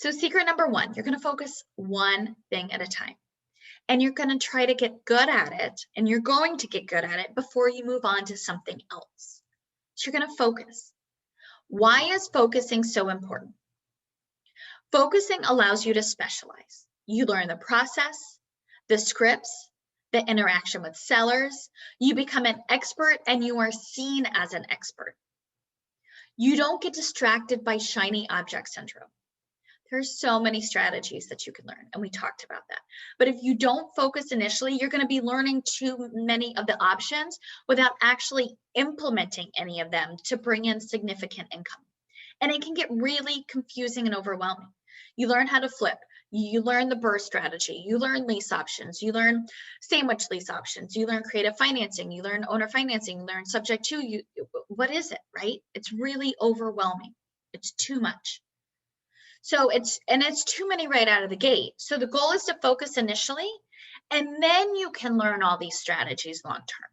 So secret number one, you're going to focus one thing at a time. And you're going to try to get good at it, and you're going to get good at it before you move on to something else. So you're going to focus. Why is focusing so important? Focusing allows you to specialize. You learn the process, the scripts, the interaction with sellers. You become an expert and you are seen as an expert. You don't get distracted by shiny object syndrome. There's so many strategies that you can learn, and we talked about that. But if you don't focus initially, you're going to be learning too many of the options without actually implementing any of them to bring in significant income. And it can get really confusing and overwhelming. You learn how to flip. You learn the burst strategy. You learn lease options. You learn sandwich lease options. You learn creative financing. You learn owner financing. You learn subject to. What is it, right? It's really overwhelming. It's too much. So it's too many right out of the gate. So the goal is to focus initially, and then you can learn all these strategies long term,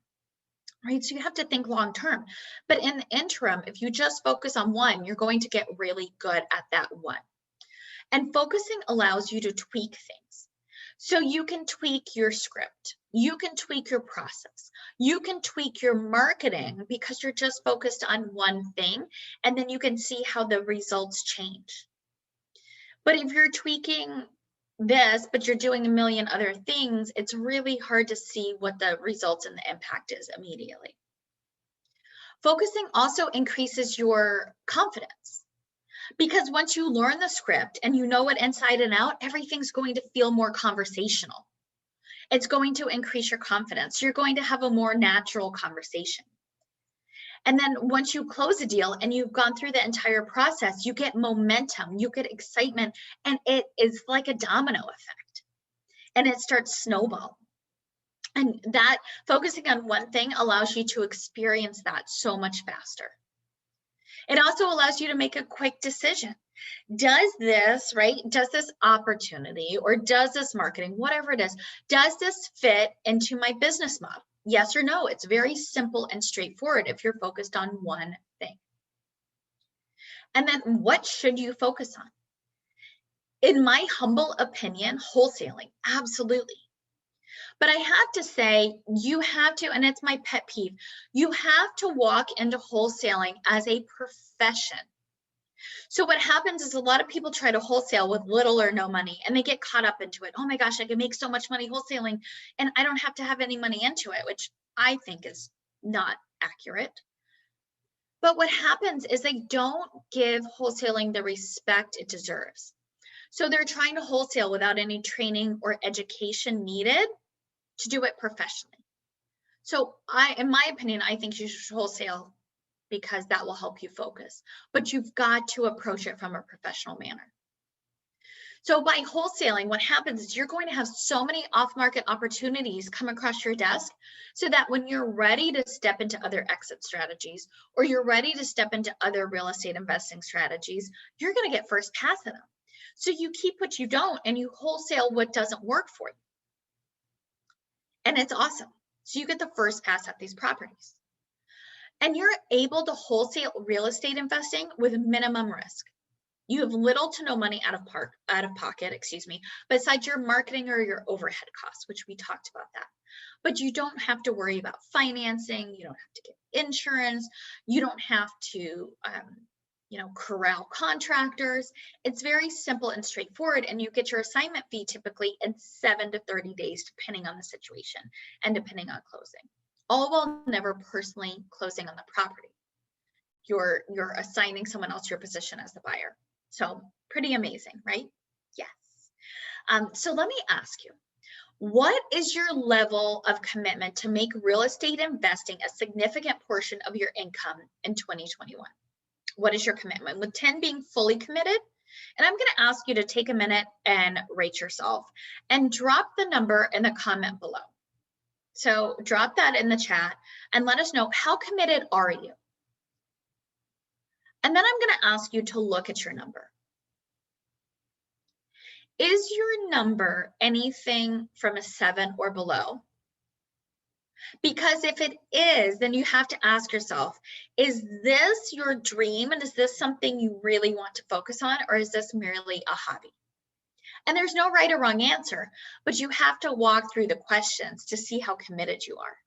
right? So you have to think long term. But in the interim, if you just focus on one, you're going to get really good at that one. And focusing allows you to tweak things. So you can tweak your script. You can tweak your process. You can tweak your marketing because you're just focused on one thing, and then you can see how the results change. But if you're tweaking this, but you're doing a million other things, it's really hard to see what the results and the impact is immediately. Focusing also increases your confidence, because once you learn the script and you know it inside and out, everything's going to feel more conversational. It's going to increase your confidence. You're going to have a more natural conversation. And then once you close a deal and you've gone through the entire process, you get momentum, you get excitement, and it is like a domino effect. And it starts snowballing. And that focusing on one thing allows you to experience that so much faster. It also allows you to make a quick decision. Does this, right? Does this opportunity or does this marketing, whatever it is, does this fit into my business model? Yes or no? It's very simple and straightforward if you're focused on one thing. And then what should you focus on? In my humble opinion, wholesaling, absolutely. But I have to say, you have to, and it's my pet peeve, you have to walk into wholesaling as a profession. So what happens is a lot of people try to wholesale with little or no money, and they get caught up into it. Oh my gosh, I can make so much money wholesaling and I don't have to have any money into it, which I think is not accurate. But what happens is they don't give wholesaling the respect it deserves. So they're trying to wholesale without any training or education needed to do it professionally. So in my opinion, I think you should wholesale because that will help you focus, but you've got to approach it from a professional manner. So by wholesaling, what happens is you're going to have so many off-market opportunities come across your desk so that when you're ready to step into other exit strategies, or you're ready to step into other real estate investing strategies, you're going to get first pass at them. So you keep what you don't and you wholesale what doesn't work for you. And it's awesome. So you get the first pass at these properties. And you're able to wholesale real estate investing with minimum risk. You have little to no money out of pocket, besides your marketing or your overhead costs, which we talked about that. But you don't have to worry about financing. You don't have to get insurance. You don't have to, corral contractors. It's very simple and straightforward, and you get your assignment fee typically in 7 to 30 days, depending on the situation and depending on closing. All while never personally closing on the property. You're assigning someone else your position as the buyer. So pretty amazing, right? Yes. So let me ask you, what is your level of commitment to make real estate investing a significant portion of your income in 2021? What is your commitment? With 10 being fully committed, and I'm going to ask you to take a minute and rate yourself and drop the number in the comment below. So drop that in the chat and let us know, how committed are you? And then I'm going to ask you to look at your number. Is your number anything from a 7 or below? Because if it is, then you have to ask yourself, is this your dream and is this something you really want to focus on, or is this merely a hobby? And there's no right or wrong answer, but you have to walk through the questions to see how committed you are.